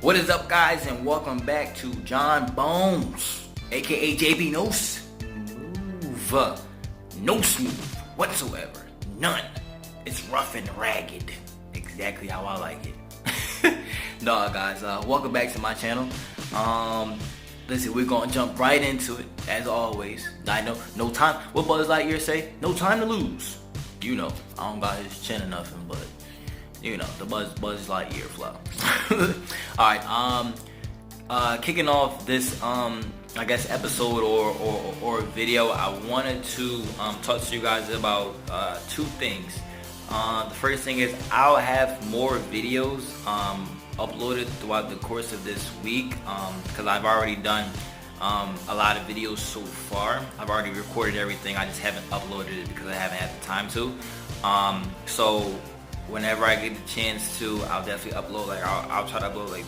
What is up, guys, and welcome back to John Bones, aka JB No Smooth. No smooth whatsoever. None. It's rough and ragged. Exactly how I like it. No, guys, welcome back to my channel. Listen, we're gonna jump right into it, as always. I know, no time. What Buzz Lightyear say? No time to lose. You know, I don't got his chin or nothing, but you know, the Buzz Lightyear flow. Alright, kicking off this I guess episode or video, I wanted to talk to you guys about two things. The first thing is I'll have more videos uploaded throughout the course of this week because I've already done a lot of videos so far. I've already recorded everything, I just haven't uploaded it because I haven't had the time to. So whenever I get the chance to, I'll definitely upload. Like I'll try to upload like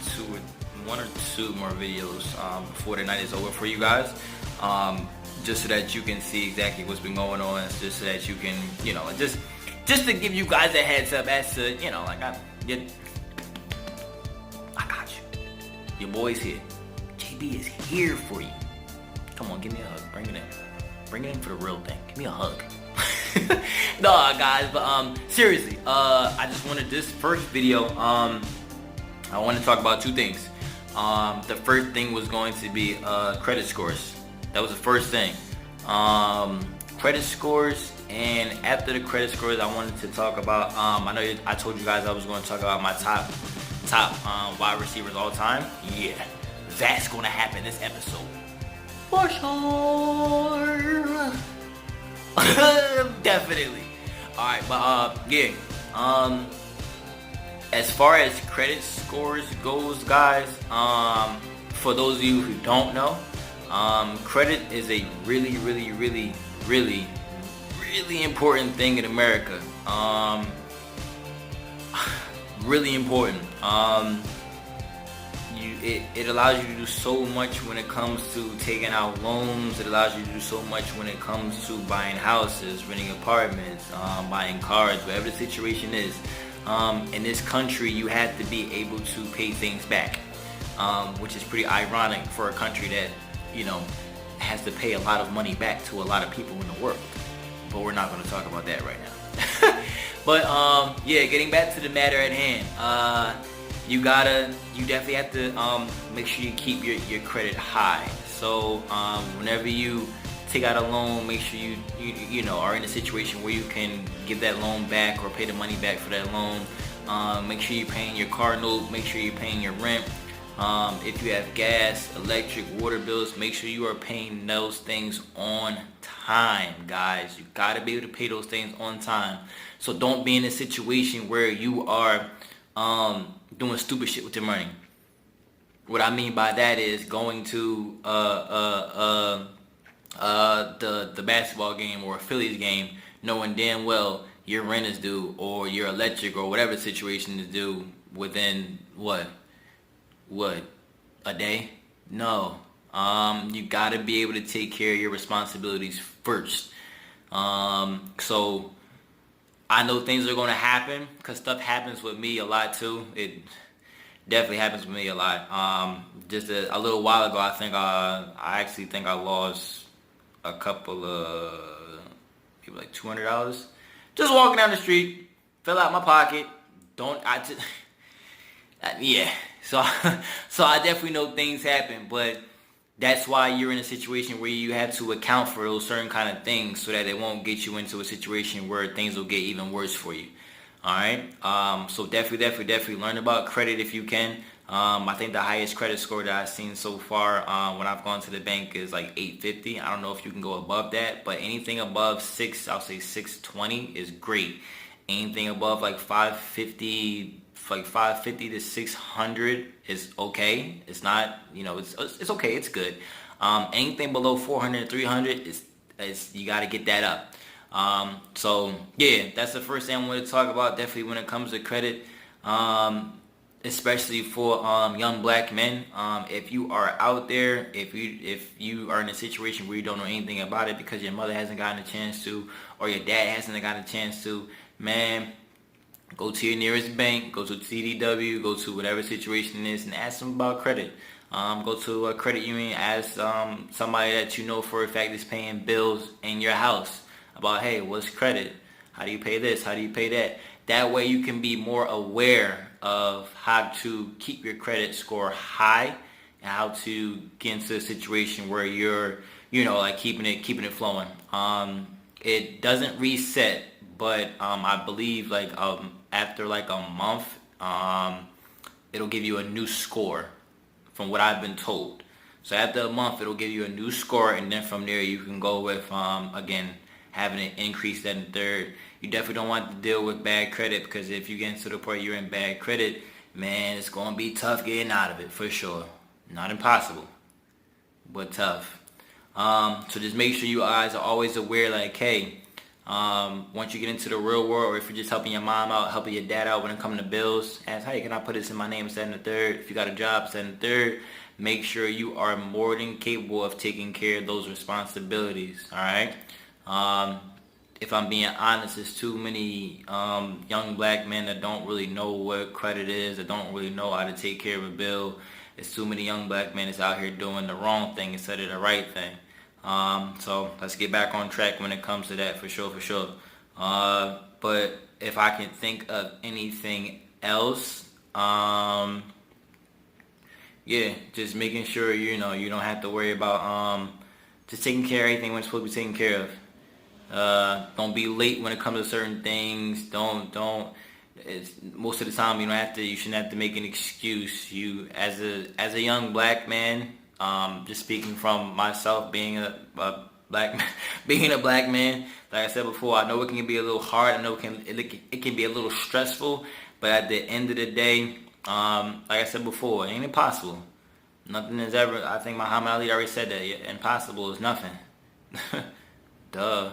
one or two more videos before the night is over for you guys, just so that you can see exactly what's been going on, just so that you can, you know, just to give you guys a heads up as to, you know, like I got you. Your boy's here. JB is here for you. Come on, give me a hug. Bring it in. Bring it in for the real thing. Give me a hug. No, guys, but seriously, I just wanted this first video. I want to talk about two things. The first thing was going to be credit scores. That was the first thing. Credit scores, and after the credit scores, I wanted to talk about. I know I told you guys I was going to talk about my top wide receivers all time. Yeah, that's going to happen this episode. For sure. Definitely. Alright, but yeah. As far as credit scores goes, guys, for those of you who don't know, credit is a really important thing in America. Really important. It allows you to do so much when it comes to taking out loans. It allows you to do so much when it comes to buying houses, renting apartments, buying cars, whatever the situation is. In this country, you have to be able to pay things back, which is pretty ironic for a country that, you know, has to pay a lot of money back to a lot of people in the world. But we're not going to talk about that right now. But yeah, getting back to the matter at hand. You definitely have to make sure you keep your credit high. So whenever you take out a loan, make sure you know, are in a situation where you can give that loan back or pay the money back for that loan. Make sure you're paying your car note. Make sure you're paying your rent. If you have gas, electric, water bills, make sure you are paying those things on time, guys. You gotta be able to pay those things on time. So don't be in a situation where you are doing stupid shit with your money. What I mean by that is going to the basketball game or a Phillies game, knowing damn well your rent is due or your electric or whatever situation is due within what a day. No, you gotta be able to take care of your responsibilities first. So I know things are gonna happen because stuff happens with me a lot too. It definitely happens with me a lot. Just a little while ago, I actually think I lost a couple of maybe like $200. Just walking down the street, fell out my pocket. Yeah. So I definitely know things happen, but that's why you're in a situation where you have to account for those certain kind of things so that it won't get you into a situation where things will get even worse for you. All right. So definitely learn about credit if you can. I think the highest credit score that I've seen so far when I've gone to the bank is like 850. I don't know if you can go above that, but anything above I'll say 620 is great. Anything above like 550 to 600 is okay. It's not, you know, it's okay. It's good. Anything below 400, 300 is you got to get that up. So yeah, that's the first thing I want to talk about. Definitely when it comes to credit, especially for young black men. If you are out there, if you are in a situation where you don't know anything about it because your mother hasn't gotten a chance to, or your dad hasn't gotten a chance to, man, Go to your nearest bank, go to CDW, go to whatever situation it is, and ask them about credit. Go to a credit union, ask somebody that you know for a fact is paying bills in your house about, hey, what's credit? How do you pay this? How do you pay that? That way you can be more aware of how to keep your credit score high and how to get into a situation where you're, like keeping it flowing. It doesn't reset, but I believe after like a month, it'll give you a new score from what I've been told. So after a month, it'll give you a new score, and then from there you can go with, again, having it increase that in third. You definitely don't want to deal with bad credit, because if you get to the point you're in bad credit, man, it's going to be tough getting out of it, for sure. Not impossible, but tough. So just make sure you guys are always aware, like, hey, once you get into the real world, or if you're just helping your mom out, helping your dad out when it comes to bills, ask, hey, can I put this in my name instead of the third? If you got a job, instead of the third, make sure you are more than capable of taking care of those responsibilities, all right? If I'm being honest, there's too many young black men that don't really know what credit is, that don't really know how to take care of a bill. There's too many young black men that's out here doing the wrong thing instead of the right thing. So let's get back on track when it comes to that, for sure. But if I can think of anything else, just making sure, you don't have to worry about just taking care of everything when it's supposed to be taken care of. Don't be late when it comes to certain things. Most of the time you shouldn't have to make an excuse. You, as a young black man, just speaking from myself, being a black man, like I said before, I know it can be a little hard. I know it can be a little stressful. But at the end of the day, like I said before, it ain't impossible. Nothing is ever. I think Muhammad Ali already said that. Yeah, impossible is nothing. Duh.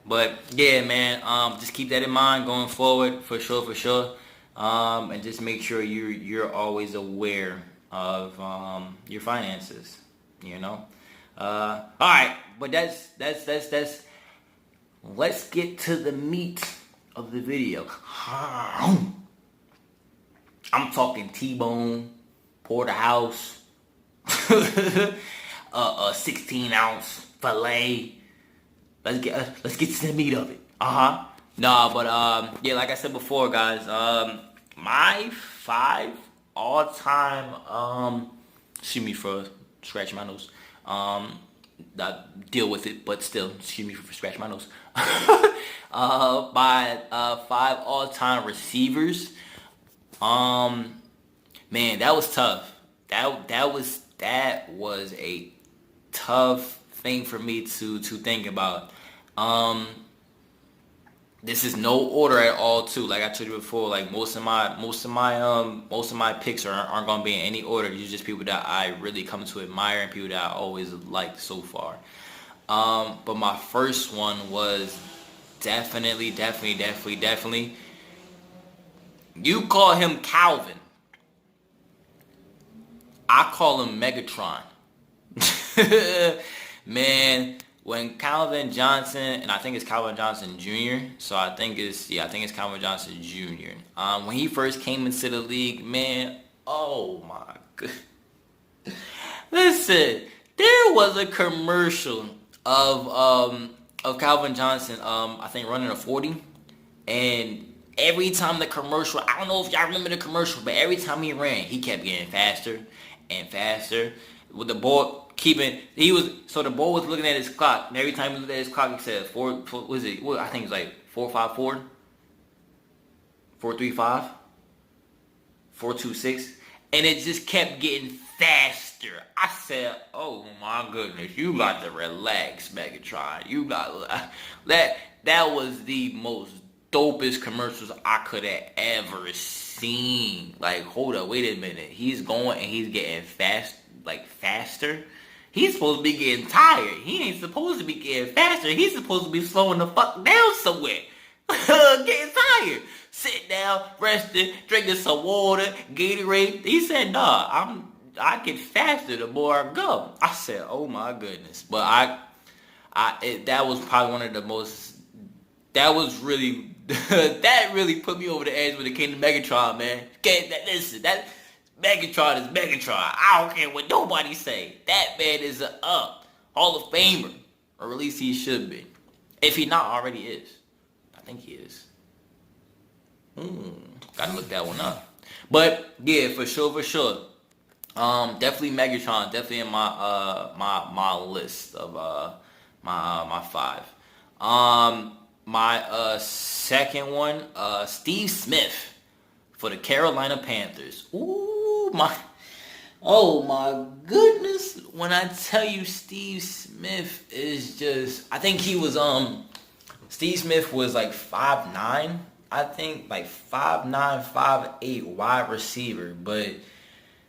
But yeah, man, just keep that in mind going forward, for sure. And just make sure you're always aware of your finances. All right, but that's. Let's get to the meat of the video. I'm talking T-bone, porterhouse, a 16-ounce filet. Let's get to the meat of it. Nah, but yeah, like I said before, guys, my 5 all-time, excuse me for scratching my nose. I deal with it, but still, excuse me for scratching my nose. My 5 all-time receivers. Man, that was tough. That was a tough thing for me to think about. This is no order at all too. Like I told you before, like most of my picks aren't gonna be in any order. These are just people that I really come to admire and people that I always liked so far. But my first one was definitely. You call him Calvin. I call him Megatron. Man, when Calvin Johnson, and I think it's Calvin Johnson Jr., so I think it's Calvin Johnson Jr. When he first came into the league, man, oh my god. Listen, there was a commercial of Calvin Johnson, I think running a 40, and every time the commercial, I don't know if y'all remember the commercial, but every time he ran, he kept getting faster and faster. With the ball the ball was looking at his clock, and every time he looked at his clock, he said, I think it's like 454, 435, 426, and it just kept getting faster. I said, oh my goodness, you got to relax, Megatron. You got that was the most dopest commercials I could have ever seen. Like, hold up, wait a minute. He's going and he's getting faster. He's supposed to be getting tired. He ain't supposed to be getting faster. He's supposed to be slowing the fuck down somewhere. Getting tired. Sit down, resting, drinking some water, Gatorade. He said, nah, I get faster the more I go. I said, oh my goodness. But that was probably one of the most, that was really that really put me over the edge when it came to Megatron, man. Okay, listen, that Megatron is Megatron. I don't care what nobody say. That man is a Hall of Famer, or at least he should be. If he not already is, I think he is. Gotta look that one up. But yeah, for sure. Definitely Megatron, definitely in my list of my five. My second one, Steve Smith for the Carolina Panthers. Oh my goodness! When I tell you Steve Smith is just, I think he was Steve Smith was like 5'9", I think, like 5'9", 5'8", wide receiver. But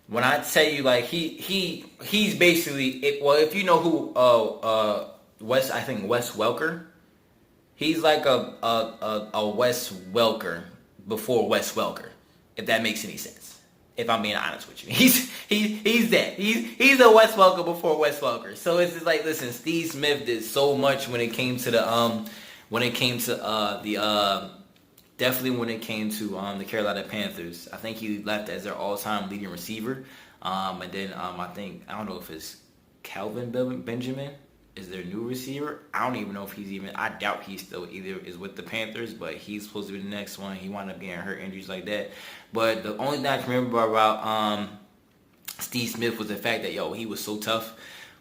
when I tell you, like he's basically well, if you know who Wes Welker. He's like a Wes Welker before Wes Welker, if that makes any sense. If I'm being honest with you, he's that. He's a Wes Welker before Wes Welker. So it's just like, listen, Steve Smith did so much when it came to definitely when it came to the Carolina Panthers. I think he left as their all-time leading receiver. And then I don't know if it's Calvin Benjamin is their new receiver. I don't even know if I doubt he still either is with the Panthers, but he's supposed to be the next one. He wound up getting hurt, injuries like that. But the only thing I can remember about Steve Smith was the fact that, he was so tough.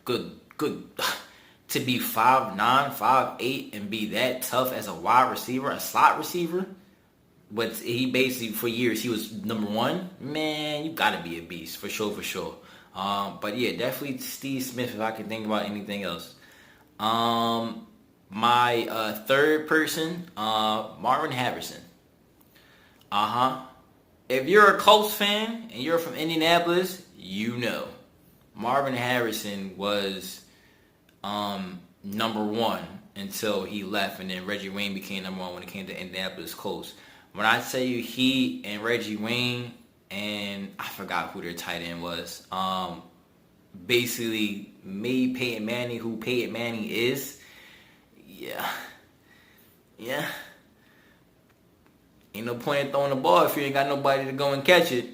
Good. To be 5'9", 5'8", and be that tough as a wide receiver, a slot receiver. But he basically, for years, he was number one. Man, you gotta be a beast, for sure. But yeah, definitely Steve Smith if I can think about anything else. My third person, Marvin Harrison. If you're a Colts fan and you're from Indianapolis, you know Marvin Harrison was number one until he left, and then Reggie Wayne became number one when it came to Indianapolis Colts. When I tell you he and Reggie Wayne, and I forgot who their tight end was, basically made Peyton Manning who Peyton Manning is. Yeah. Ain't no point in throwing the ball if you ain't got nobody to go and catch it.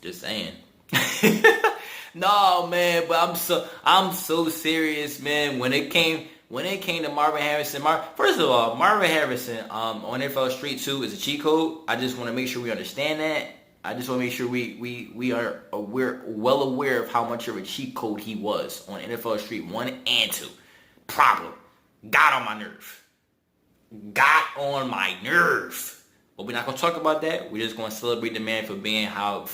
Just saying. No, man, but I'm so serious, man. When it came to Marvin Harrison, first of all, Marvin Harrison on NFL Street 2 is a cheat code. I just want to make sure we understand that. I just want to make sure we're well aware of how much of a cheat code he was on NFL Street 1 and 2. Problem. Got on my nerve. But we're not gonna talk about that. We're just gonna celebrate the man for being a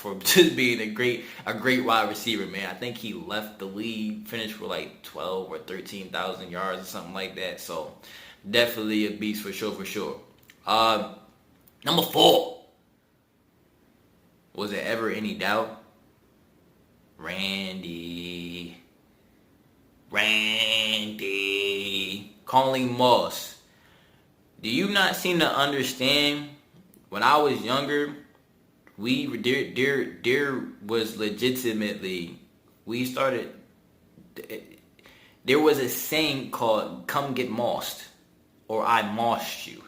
great wide receiver, man. I think he left the league, finished with like 12 or 13,000 yards or something like that. So definitely a beast for sure. Number 4. Was there ever any doubt? Randy. Colleen Moss. Do you not seem to understand? When I was younger, there was legitimately, there was a saying called "come get mossed" or "I mossed you"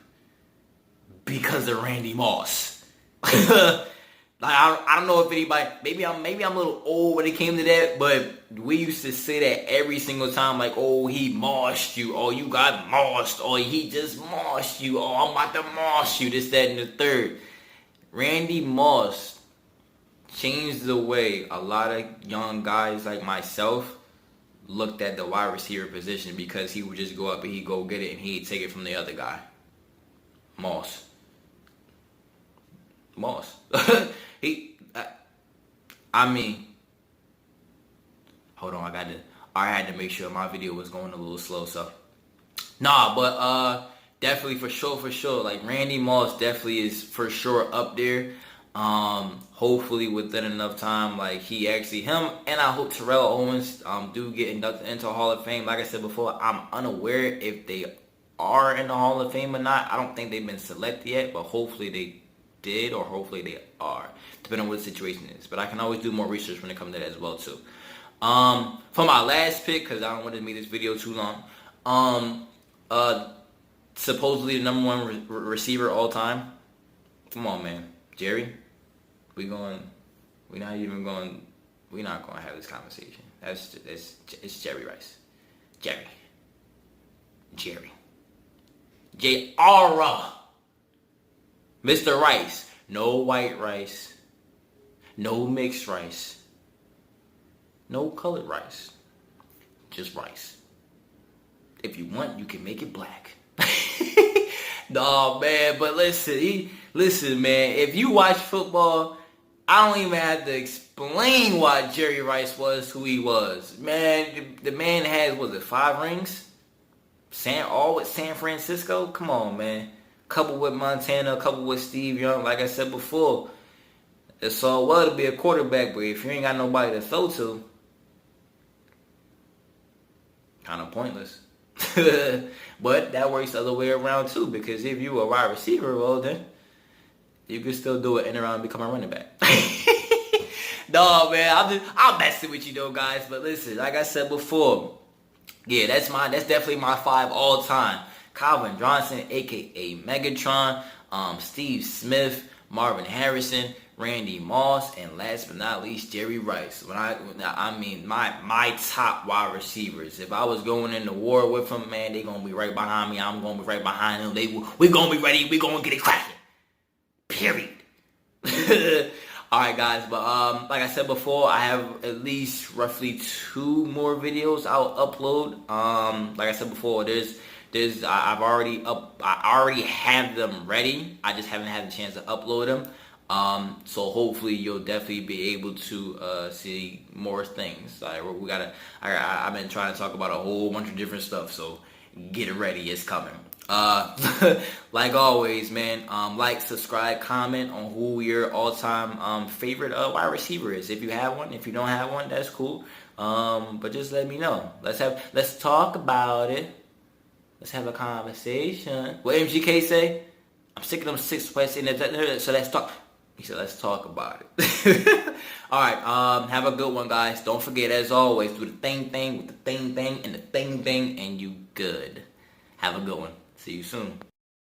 because of Randy Moss. Like I don't know if anybody, maybe I'm a little old when it came to that, but we used to say that every single time, like, oh, he mossed you, oh, you got mossed, or he just mossed you, oh, I'm about to moss you, this, that, and the third. Randy Moss changed the way a lot of young guys like myself looked at the wide receiver position, because he would just go up and he'd go get it and he'd take it from the other guy. Moss. Hold on, I had to make sure my video was going a little slow, so. Definitely for sure, like Randy Moss definitely is for sure up there. Hopefully within enough time, like him, and I hope Terrell Owens do get inducted into Hall of Fame. Like I said before, I'm unaware if they are in the Hall of Fame or not. I don't think they've been selected yet, but hopefully they did, or hopefully they are, depending on what the situation is. But I can always do more research when it comes to that as well too. For my last pick, because I don't want to make this video too long, supposedly the number one receiver all time. Come on, man, Jerry. We're not gonna have this conversation. It's Jerry Rice. Jerry. J-R. Mr. Rice. No white rice. No mixed rice. No colored rice. Just rice. If you want, you can make it black. No, man, but listen, man, if you watch football, I don't even have to explain why Jerry Rice was who he was. Man, the man has, was it 5 rings? All with San Francisco? Come on, man. Couple with Montana, a couple with Steve Young. Like I said before, it's all well to be a quarterback, but if you ain't got nobody to throw to, kind of pointless. But that works the other way around too, because if you a wide receiver, well then you can still do it and around and become a running back. No, man, I'm messing with you though, guys. But listen, like I said before, yeah, that's definitely my 5 all time. Calvin Johnson, aka Megatron, Steve Smith, Marvin Harrison, Randy Moss, and last but not least, Jerry Rice. My top wide receivers. If I was going into war with them, man, they gonna be right behind me. I'm gonna be right behind them. We gonna be ready. We gonna get it cracking. Period. All right, guys. But like I said before, I have at least roughly 2 more videos I'll upload. Like I said before, I already have them ready. I just haven't had the chance to upload them. So hopefully you'll definitely be able to see more things. Like I've been trying to talk about a whole bunch of different stuff, so get it ready, it's coming. Like always, man, like, subscribe, comment on who your all-time favorite wide receiver is. If you have one, if you don't have one, that's cool. But just let me know. Let's talk about it. Let's have a conversation. What MGK say? I'm sick of them 6 questions. So let's talk. He said, let's talk about it. All right. Have a good one, guys. Don't forget, as always, do the thing with the thing and the thing, and you good. Have a good one. See you soon.